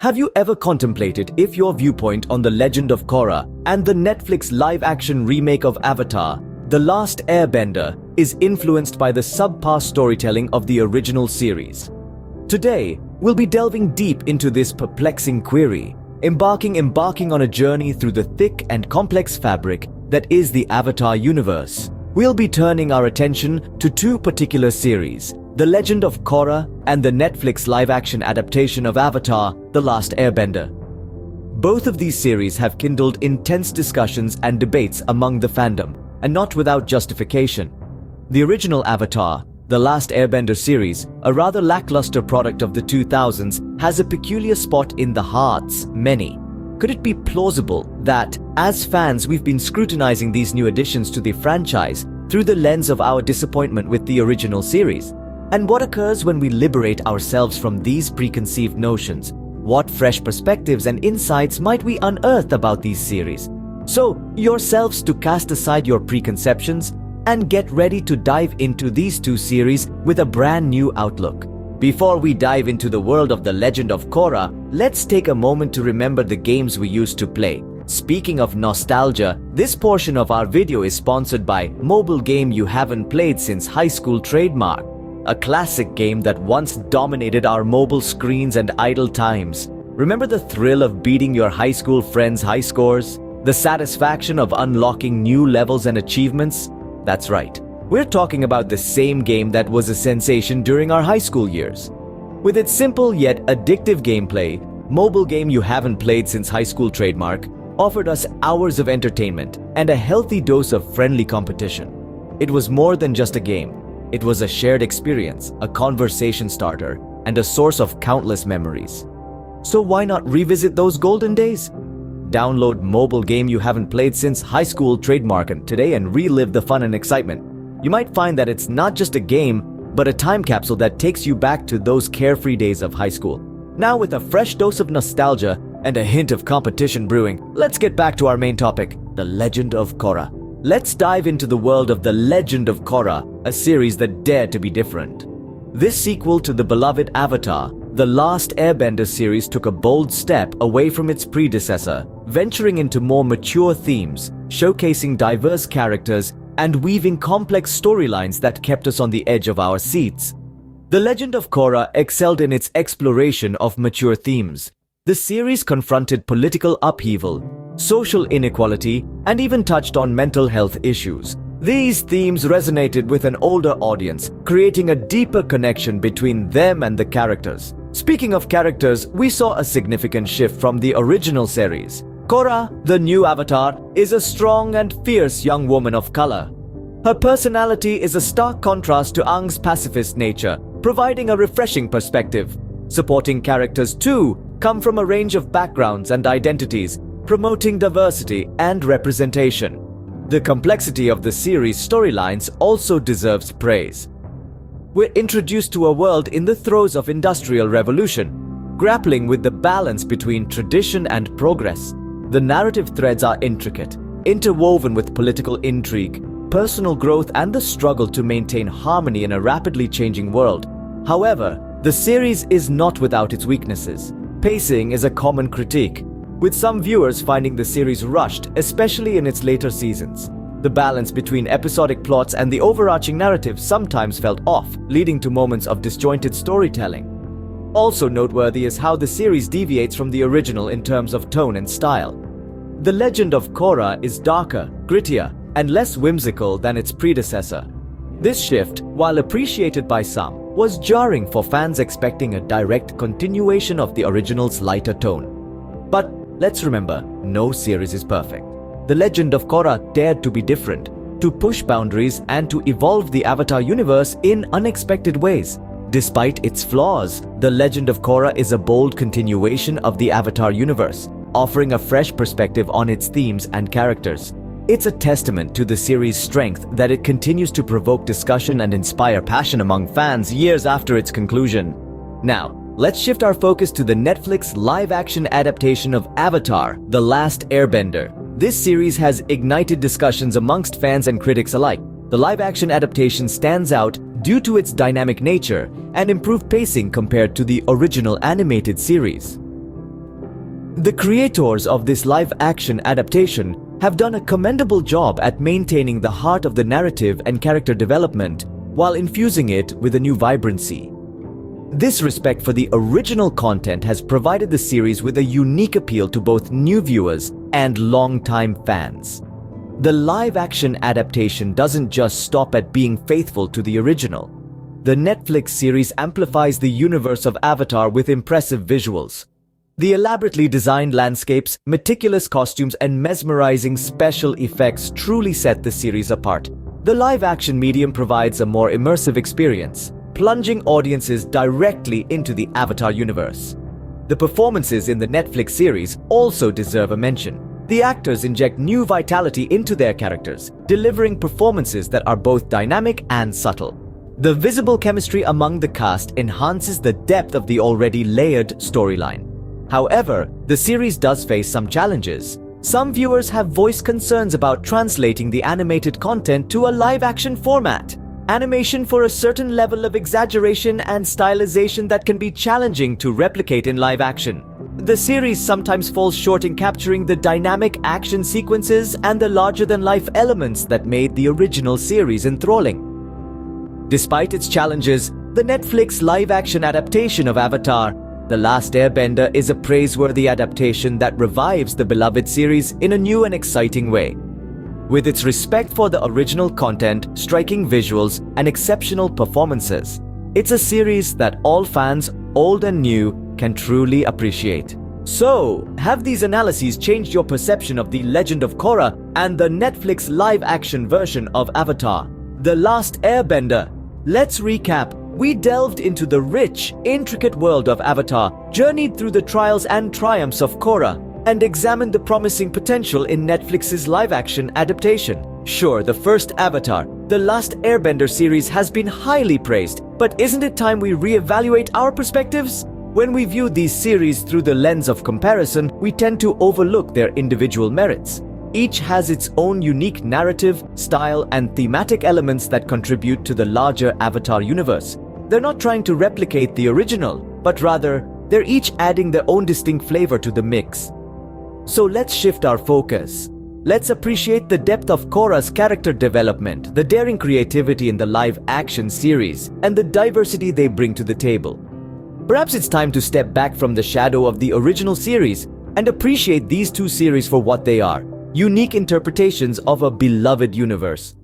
Have you ever contemplated if your viewpoint on The Legend of Korra and the Netflix live-action remake of Avatar, The Last Airbender, is influenced by the subpar storytelling of the original series? Today, we'll be delving deep into this perplexing query, embarking on a journey through the thick and complex fabric that is the Avatar universe. We'll be turning our attention to two particular series, The Legend of Korra and the Netflix live-action adaptation of Avatar, The Last Airbender. Both of these series have kindled intense discussions and debates among the fandom, and not without justification. The original Avatar, The Last Airbender series, a rather lackluster product of the 2000s, has a peculiar spot in the hearts many. Could it be plausible that, as fans, we've been scrutinizing these new additions to the franchise through the lens of our disappointment with the original series? And what occurs when we liberate ourselves from these preconceived notions? What fresh perspectives and insights might we unearth about these series? So, yourselves to cast aside your preconceptions and get ready to dive into these two series with a brand new outlook. Before we dive into the world of The Legend of Korra, let's take a moment to remember the games we used to play. Speaking of nostalgia, this portion of our video is sponsored by Mobile Game You Haven't Played Since High School Trademark, a classic game that once dominated our mobile screens and idle times. Remember the thrill of beating your high school friends' high scores? The satisfaction of unlocking new levels and achievements? That's right. We're talking about the same game that was a sensation during our high school years. With its simple yet addictive gameplay, Mobile Game You Haven't Played Since High School Trademark offered us hours of entertainment and a healthy dose of friendly competition. It was more than just a game. It was a shared experience, a conversation starter, and a source of countless memories. So why not revisit those golden days? Download Mobile Game You Haven't Played Since High School Trademark today and relive the fun and excitement. You might find that it's not just a game, but a time capsule that takes you back to those carefree days of high school. Now, with a fresh dose of nostalgia and a hint of competition brewing, let's get back to our main topic, The Legend of Korra. Let's dive into the world of The Legend of Korra, a series that dared to be different. This sequel to the beloved Avatar, The Last Airbender series took a bold step away from its predecessor, venturing into more mature themes, showcasing diverse characters, and weaving complex storylines that kept us on the edge of our seats. The Legend of Korra excelled in its exploration of mature themes. The series confronted political upheaval, social inequality, and even touched on mental health issues. These themes resonated with an older audience, creating a deeper connection between them and the characters. Speaking of characters, we saw a significant shift from the original series. Korra, the new Avatar, is a strong and fierce young woman of color. Her personality is a stark contrast to Aang's pacifist nature, providing a refreshing perspective. Supporting characters, too, come from a range of backgrounds and identities, promoting diversity and representation. The complexity of the series' storylines also deserves praise. We're introduced to a world in the throes of industrial revolution, grappling with the balance between tradition and progress. The narrative threads are intricate, interwoven with political intrigue, personal growth, and the struggle to maintain harmony in a rapidly changing world. However, the series is not without its weaknesses. Pacing is a common critique, with some viewers finding the series rushed, especially in its later seasons. The balance between episodic plots and the overarching narrative sometimes felt off, leading to moments of disjointed storytelling. Also noteworthy is how the series deviates from the original in terms of tone and style. The Legend of Korra is darker, grittier, and less whimsical than its predecessor. This shift, while appreciated by some, was jarring for fans expecting a direct continuation of the original's lighter tone. But let's remember, no series is perfect. The Legend of Korra dared to be different, to push boundaries and to evolve the Avatar universe in unexpected ways. Despite its flaws, The Legend of Korra is a bold continuation of the Avatar universe, offering a fresh perspective on its themes and characters. It's a testament to the series' strength that it continues to provoke discussion and inspire passion among fans years after its conclusion. Now, let's shift our focus to the Netflix live-action adaptation of Avatar, The Last Airbender. This series has ignited discussions amongst fans and critics alike. The live-action adaptation stands out due to its dynamic nature and improved pacing compared to the original animated series. The creators of this live-action adaptation have done a commendable job at maintaining the heart of the narrative and character development while infusing it with a new vibrancy. This respect for the original content has provided the series with a unique appeal to both new viewers and long-time fans. The live-action adaptation doesn't just stop at being faithful to the original. The Netflix series amplifies the universe of Avatar with impressive visuals. The elaborately designed landscapes, meticulous costumes, and mesmerizing special effects truly set the series apart. The live-action medium provides a more immersive experience, plunging audiences directly into the Avatar universe. The performances in the Netflix series also deserve a mention. The actors inject new vitality into their characters, delivering performances that are both dynamic and subtle. The visible chemistry among the cast enhances the depth of the already layered storyline. However, the series does face some challenges. Some viewers have voiced concerns about translating the animated content to a live-action format. Animation for a certain level of exaggeration and stylization that can be challenging to replicate in live action. The series sometimes falls short in capturing the dynamic action sequences and the larger-than-life elements that made the original series enthralling. Despite its challenges, the Netflix live-action adaptation of Avatar: The Last Airbender is a praiseworthy adaptation that revives the beloved series in a new and exciting way. With its respect for the original content, striking visuals, and exceptional performances, it's a series that all fans, old and new, can truly appreciate. So, have these analyses changed your perception of the Legend of Korra and the Netflix live-action version of Avatar: The Last Airbender? Let's recap. We delved into the rich, intricate world of Avatar, journeyed through the trials and triumphs of Korra, and examined the promising potential in Netflix's live-action adaptation. Sure, the first Avatar, The Last Airbender series has been highly praised, but isn't it time we reevaluate our perspectives? When we view these series through the lens of comparison, we tend to overlook their individual merits. Each has its own unique narrative, style, and thematic elements that contribute to the larger Avatar universe. They're not trying to replicate the original, but rather, they're each adding their own distinct flavor to the mix. So let's shift our focus. Let's appreciate the depth of Korra's character development, the daring creativity in the live-action series, and the diversity they bring to the table. Perhaps it's time to step back from the shadow of the original series and appreciate these two series for what they are: unique interpretations of a beloved universe.